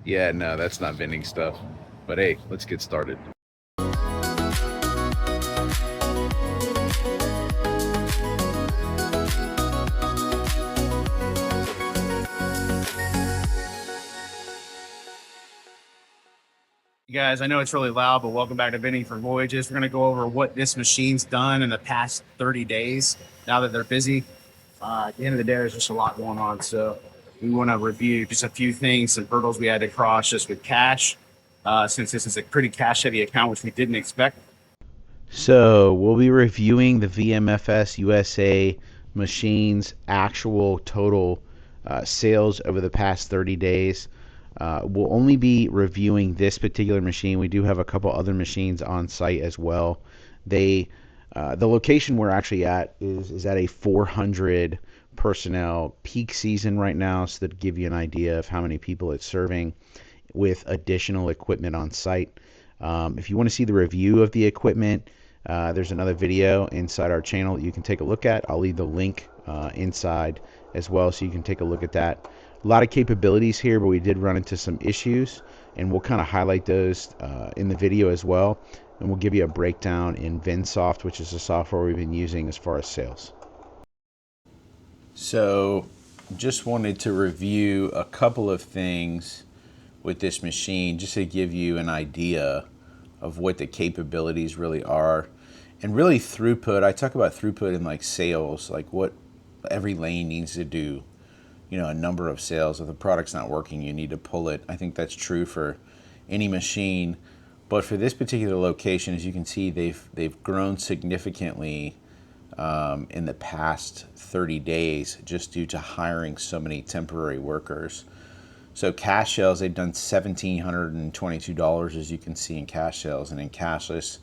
Yeah, no, that's not vending stuff. But hey, let's get started. You guys, I know it's really loud, but welcome back to Vending for Voyages. We're going to go over what this machine's done in the past 30 days now that they're busy. At the end of the day, there's just a lot going on. So we want to review just a few things, some hurdles we had to cross just with cash, since this is a pretty cash heavy account, which we didn't expect. So we'll be reviewing the VMFS USA Machine's actual total sales over the past 30 days. We'll only be reviewing this particular machine. We do have a couple other machines on site as well. The location we're actually at is at a 400 personnel peak season right now, so that give you an idea of how many people it's serving with additional equipment on site. If you want to see the review of the equipment, there's another video inside our channel that you can take a look at. I'll leave the link inside as well, so you can take a look at that. A lot of capabilities here, but we did run into some issues, and we'll kind of highlight those in the video as well. And we'll give you a breakdown in VinSoft, which is the software we've been using as far as sales. So just wanted to review a couple of things with this machine just to give you an idea of what the capabilities really are. And really throughput, I talk about throughput in like sales, like what every lane needs to do, you know, a number of sales. If the product's not working, you need to pull it. I think that's true for any machine. But for this particular location, as you can see, they've grown significantly in the past 30 days just due to hiring so many temporary workers. So cash sales, they've done $1,722, as you can see in cash sales, and in cashless,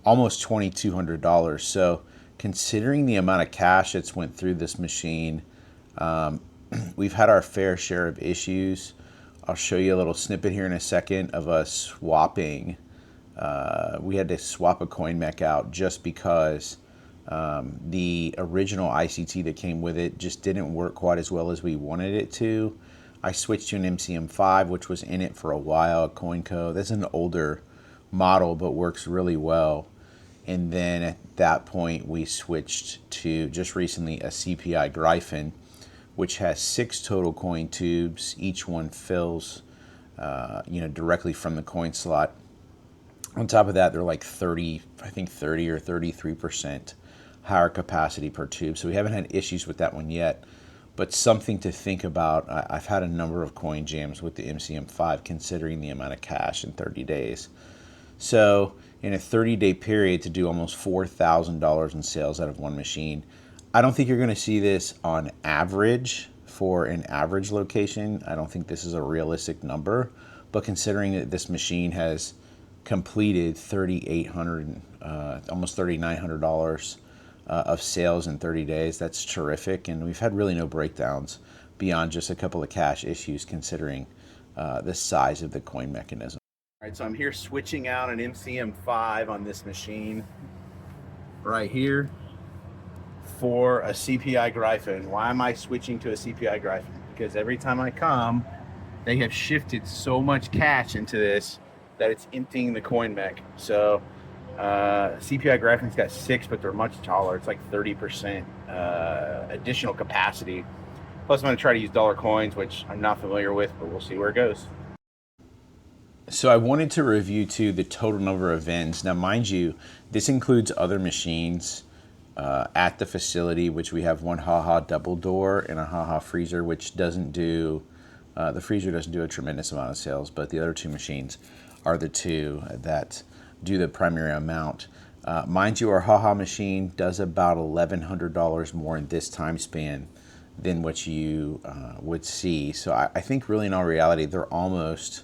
almost $2,200. So considering the amount of cash that's went through this machine, we've had our fair share of issues. I'll show you a little snippet here in a second of us swapping. We had to swap a coin mech out just because the original ICT that came with it just didn't work quite as well as we wanted it to. I switched to an MCM5, which was in it for a while, Coinco. That's an older model, but works really well. And then at that point, we switched to just recently a CPI Gryphon, which has 6 total coin tubes. Each one fills, directly from the coin slot. On top of that, they're like 30 or 33% higher capacity per tube. So we haven't had issues with that one yet, but something to think about. I've had a number of coin jams with the MCM5 considering the amount of cash in 30 days. So in a 30-day period to do almost $4,000 in sales out of one machine, I don't think you're going to see this on average for an average location. I don't think this is a realistic number, but considering that this machine has completed $3,800, almost $3,900 of sales in 30 days, that's terrific. And we've had really no breakdowns beyond just a couple of cash issues considering the size of the coin mechanism. All right, so I'm here switching out an MCM5 on this machine right here for a CPI Gryphon. Why am I switching to a CPI Gryphon? Because every time I come, they have shifted so much cash into this that it's emptying the coin mech. So CPI Gryphon's got 6, but they're much taller. It's like 30% additional capacity. Plus, I'm going to try to use dollar coins, which I'm not familiar with, but we'll see where it goes. So I wanted to review too the total number of VINs. Now, mind you, this includes other machines at the facility, which we have one HaHa double door and a HaHa freezer, which doesn't do, the freezer doesn't do a tremendous amount of sales, but the other 2 machines are the 2 that do the primary amount. Mind you, our HaHa machine does about $1,100 more in this time span than what you would see. So I think really in all reality, they're almost,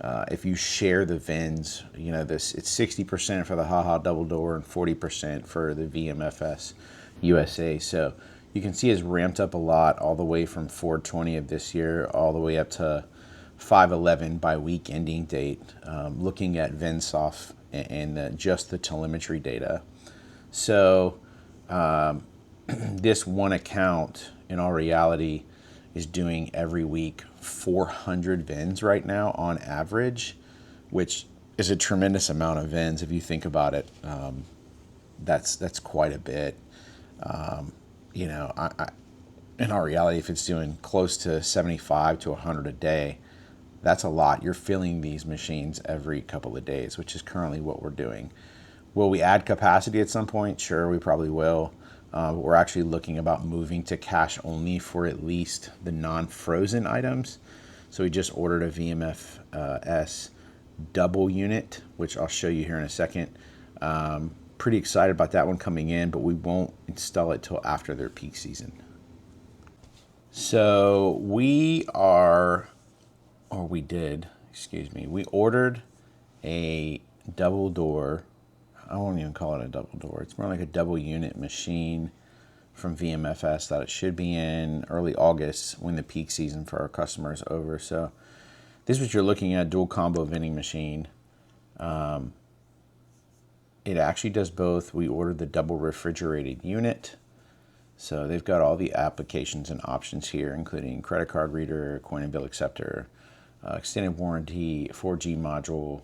if you share the VINs, you know, it's 60% for the HaHa double door and 40% for the VMFS USA. So you can see it's ramped up a lot, all the way from 4/20 of this year all the way up to 5/11 by week ending date, looking at VinSoft and just the telemetry data. So this one account, in all reality, is doing every week 400 VINs right now on average, which is a tremendous amount of VINs if you think about it. That's quite a bit. You know, in our reality, if it's doing close to 75 to 100 a day, that's a lot. You're filling these machines every couple of days, which is currently what we're doing. Will we add capacity at some point? Sure, we probably will. We're actually looking about moving to cash only for at least the non-frozen items. So we just ordered a VMFS double unit, which I'll show you here in a second. Pretty excited about that one coming in, but we won't install it till after their peak season. So we ordered a double door. I won't even call it a double door. It's more like a double unit machine from VMFS that it should be in early August when the peak season for our customers is over. So this is what you're looking at, dual combo vending machine. It actually does both. We ordered the double refrigerated unit. So they've got all the applications and options here, including credit card reader, coin and bill acceptor, extended warranty, 4G module,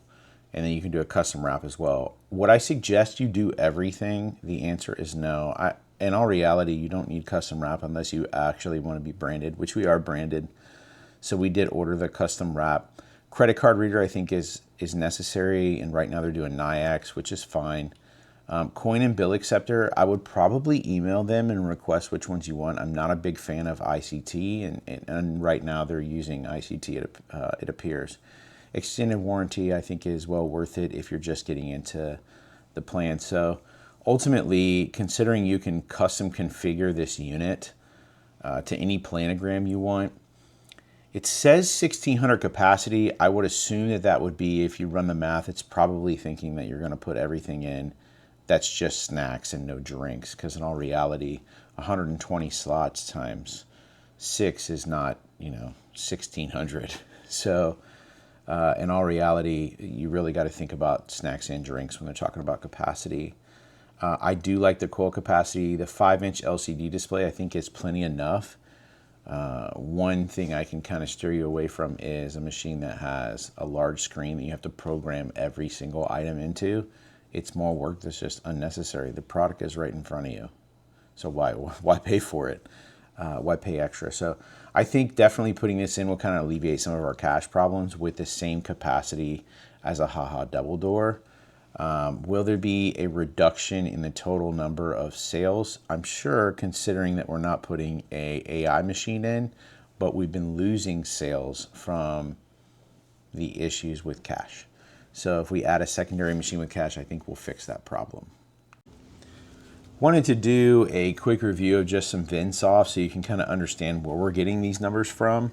and then you can do a custom wrap as well. Would I suggest you do everything? The answer is no. In all reality, you don't need custom wrap unless you actually want to be branded, which we are branded. So we did order the custom wrap. Credit card reader, I think, is necessary, and right now they're doing NIAX, which is fine. Coin and bill acceptor, I would probably email them and request which ones you want. I'm not a big fan of ICT, and right now they're using ICT, it appears. Extended warranty, I think, is well worth it if you're just getting into the plan. So ultimately, considering you can custom configure this unit to any planogram you want, it says 1600 capacity. I would assume that would be, if you run the math, it's probably thinking that you're going to put everything in that's just snacks and no drinks, because in all reality, 120 slots times 6 is not, 1600. So in all reality, you really got to think about snacks and drinks when they're talking about capacity. I do like the coil capacity. The 5-inch LCD display, I think, is plenty enough. One thing I can kind of steer you away from is a machine that has a large screen that you have to program every single item into. It's more work that's just unnecessary. The product is right in front of you. So why pay for it? Why pay extra? So I think definitely putting this in will kind of alleviate some of our cash problems with the same capacity as a HaHa double door. Will there be a reduction in the total number of sales? I'm sure, considering that we're not putting a AI machine in, but we've been losing sales from the issues with cash. So if we add a secondary machine with cash, I think we'll fix that problem. Wanted to do a quick review of just some VinSoft so you can kind of understand where we're getting these numbers from.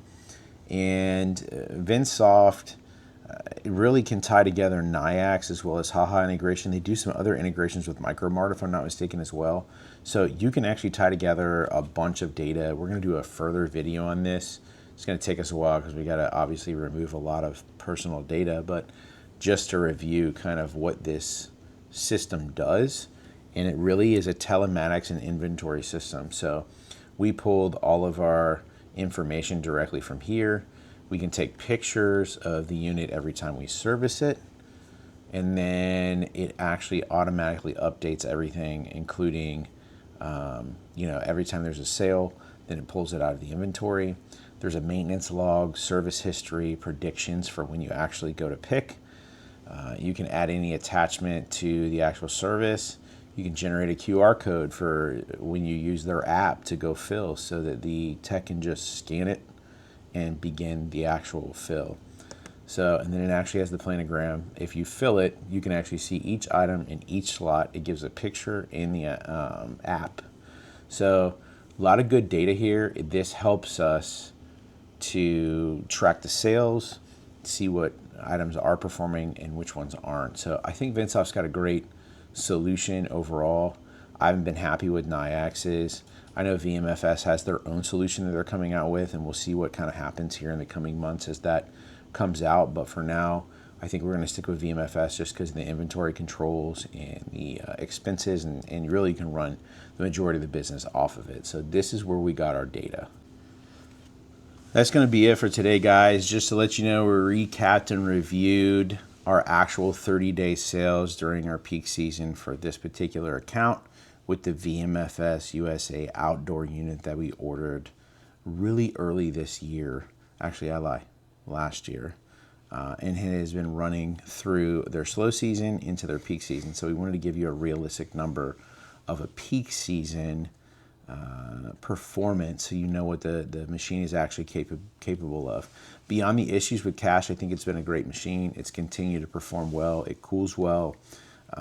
And VinSoft, it really can tie together NIAX as well as HaHa integration. They do some other integrations with MicroMart, if I'm not mistaken, as well. So you can actually tie together a bunch of data. We're going to do a further video on this. It's going to take us a while because we got to obviously remove a lot of personal data, but just to review kind of what this system does. And it really is a telematics and inventory system. So we pulled all of our information directly from here. We can take pictures of the unit every time we service it. And then it actually automatically updates everything, including, every time there's a sale, then it pulls it out of the inventory. There's a maintenance log, service history, predictions for when you actually go to pick. You can add any attachment to the actual service. You can generate a QR code for when you use their app to go fill, so that the tech can just scan it and begin the actual fill. So, and then it actually has the planogram. If you fill it, you can actually see each item in each slot. It gives a picture in the app. So a lot of good data here. This helps us to track the sales, see what items are performing and which ones aren't. So I think VinSoft's got a great solution overall. I haven't been happy with NIAX's. I know VMFS has their own solution that they're coming out with, and we'll see what kind of happens here in the coming months as that comes out. But for now, I think we're going to stick with VMFS just because of the inventory controls and the expenses, and really you can run the majority of the business off of it. So this is where we got our data. That's going to be it for today, guys. Just to let you know, we recapped and reviewed our actual 30-day sales during our peak season for this particular account with the VMFS USA outdoor unit that we ordered really early this year. Actually, I lie, last year. And it has been running through their slow season into their peak season. So we wanted to give you a realistic number of a peak season performance, so you know what the machine is actually capable of. Beyond the issues with cash, I think it's been a great machine. It's continued to perform well. It cools well.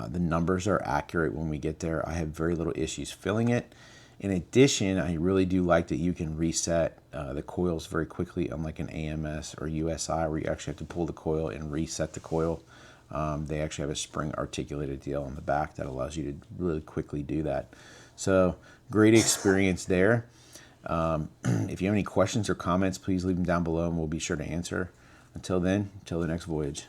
The numbers are accurate when we get there. I have very little issues filling it. In addition, I really do like that you can reset the coils very quickly, unlike an AMS or USI where you actually have to pull the coil and reset the coil. They actually have a spring articulated deal on the back that allows you to really quickly do that. So great experience there. If you have any questions or comments, please leave them down below and we'll be sure to answer. Until then, until the next voyage.